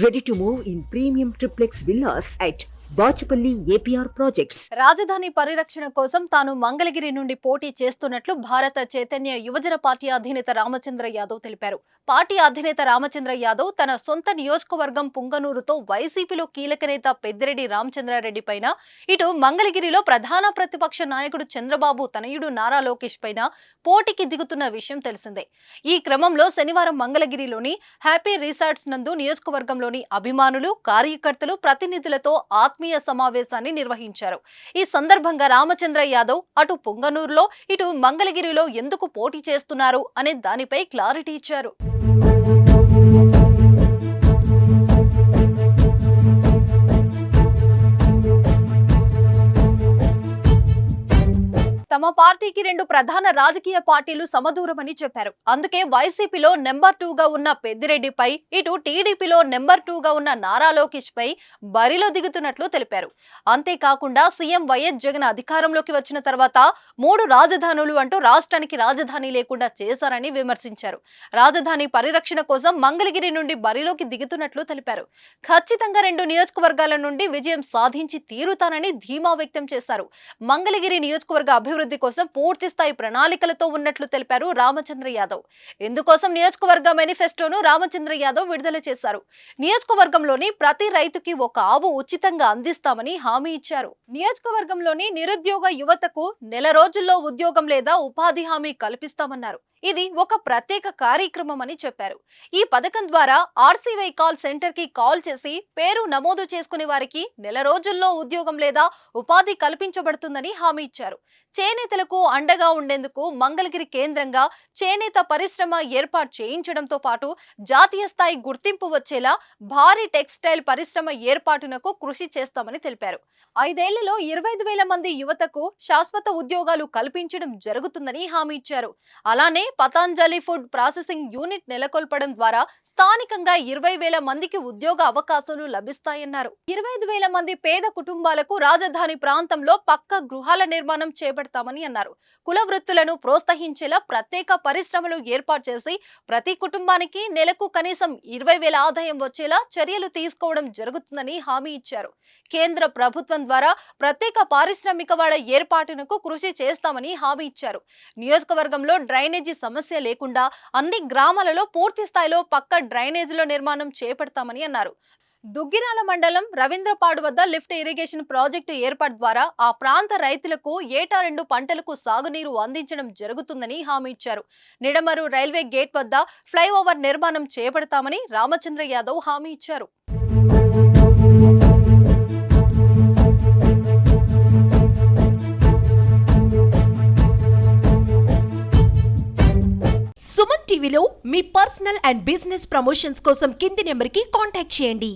Ready to move in premium triplex villas at Bachupalli APR projects. రాజధాని పరిరక్షణ కోసం తాను మంగళగిరి నుండి పోటీ చేస్తున్నట్లు భారత చైతన్య యువజన పార్టీ అధినేత రామచంద్ర యాదవ్ తెలిపారు. పార్టీ అధినేత రామచంద్ర యాదవ్ తన సొంత నియోజకవర్గం పుంగనూరుతో వైసీపీలో కీలక నేత పెద్దిరెడ్డి రామచంద్రారెడ్డి పైన, ఇటు మంగళగిరిలో ప్రధాన ప్రతిపక్ష నాయకుడు చంద్రబాబు తనయుడు నారా లోకేష్ పైన పోటీకి దిగుతున్న విషయం తెలిసిందే. ఈ క్రమంలో శనివారం మంగళగిరిలోని హ్యాపీ రిసార్ట్స్ నందు నియోజకవర్గంలోని అభిమానులు, కార్యకర్తలు, ప్రతినిధులతో ఆత్మీయ సమావేశాన్ని నిర్వహించారు. ఈ సందర్భంగా రామచంద్ర యాదవ్ అటు పుంగనూరులో, ఇటు మంగళగిరిలో ఎందుకు పోటీ చేస్తున్నారు అనే దానిపై క్లారిటీ ఇచ్చారు. తమ పార్టీకి రెండు ప్రధాన రాజకీయ పార్టీలు సమదూరమని చెప్పారు. అందుకే వైసీపీలో నెంబర్ 2 గా ఉన్న పెద్దిరెడ్డిపై, ఇటు టీడీపీలో నెంబర్ 2 గా ఉన్న నారా లోకేష్ పై బరిలో దిగుతున్నట్లు తెలిపారు. అంతేకాకుండా సీఎం వైఎస్ జగన్ అధికారంలోకి వచ్చిన తర్వాత 3 రాజధానులు అంటూ రాష్ట్రానికి రాజధాని లేకుండా చేశారని విమర్శించారు. రాజధాని పరిరక్షణ కోసం మంగళగిరి నుండి బరిలోకి దిగుతున్నట్లు తెలిపారు. ఖచ్చితంగా 2 నియోజకవర్గాల నుండి విజయం సాధించి తీరుతానని ధీమా వ్యక్తం చేశారు. మంగళగిరి నియోజకవర్గ అభివృద్ధి కోసం పూర్తి స్థాయి ప్రణాళికలతో ఉన్నట్లు తెలిపారు రామచంద్ర యాదవ్. ఇందుకోసం నియోజకవర్గ మేనిఫెస్టోను రామచంద్ర యాదవ్ విడుదల చేశారు. నియోజకవర్గంలోని ప్రతి రైతుకి ఒక ఆవు ఉచితంగా అందిస్తామని హామీ ఇచ్చారు. నియోజకవర్గంలోని నిరుద్యోగ యువతకు నెల రోజుల్లో ఉద్యోగం లేదా ఉపాధి హామీ కల్పిస్తామన్నారు. ఇది ఒక ప్రత్యేక కార్యక్రమం అని చెప్పారు. ఈ పథకం ద్వారా ఆర్సీవై కాల్ సెంటర్ కి కాల్ చేసి పేరు నమోదు చేసుకునే వారికి నెల రోజుల్లో ఉద్యోగం లేదా ఉపాధి కల్పించబడుతుందని హామీ ఇచ్చారు. చేనేతలకు అండగా ఉండేందుకు మంగళగిరి కేంద్రంగా చేనేత పరిశ్రమ ఏర్పాటు చేయించడంతో పాటు జాతీయ స్థాయి గుర్తింపు వచ్చేలా భారీ టెక్స్టైల్ పరిశ్రమ ఏర్పాటునకు కృషి చేస్తామని తెలిపారు. 5 ఏళ్లలో 25,000 మంది యువతకు శాశ్వత ఉద్యోగాలు కల్పించడం జరుగుతుందని హామీ ఇచ్చారు. అలానే పతాంజలి ఫుడ్ ప్రాసెసింగ్ యూనిట్ నెలకొల్పడం ద్వారా స్థానికంగా 20,000 మందికి ఉద్యోగ అవకాశాలు లభిస్తాయన్నారు. 25,000 మంది పేద కుటుంబాలకు రాజధాని ప్రాంతంలో పక్కా గృహాల నిర్మాణం చేపడతామని అన్నారు. కుల వృత్తులను ప్రోత్సహించేలా ప్రత్యేక పరిశ్రమలు ఏర్పాటు చేసి ప్రతి కుటుంబానికి నెలకు కనీసం 20,000 ఆదాయం వచ్చేలా చర్యలు తీసుకోవడం జరుగుతుందని హామీ ఇచ్చారు. కేంద్ర ప్రభుత్వం ద్వారా ప్రత్యేక పారిశ్రామిక వాడ ఏర్పాటునకు కృషి చేస్తామని హామీ ఇచ్చారు. నియోజకవర్గంలో డ్రైనేజీ సమస్య లేకుండా అన్ని గ్రామాలలో పూర్తి స్థాయిలో పక్క డ్రైనేజీల నిర్మాణం చేపడతామని అన్నారు. దుగ్గిరాల మండలం రవీంద్రపాడు వద్ద లిఫ్ట్ ఇరిగేషన్ ప్రాజెక్టు ఏర్పాటు ద్వారా ఆ ప్రాంత రైతులకు ఏటా 2 పంటలకు సాగునీరు అందించడం జరుగుతుందని హామీ ఇచ్చారు. నిడమరు రైల్వే గేట్ వద్ద ఫ్లైఓవర్ నిర్మాణం చేపడతామని రామచంద్ర యాదవ్ హామీ ఇచ్చారు. సుమన్ టీవీలో మీ పర్సనల్ అండ్ బిజినెస్ ప్రమోషన్స్ కోసం కింది నెంబర్కి కాంటాక్ట్ చేయండి.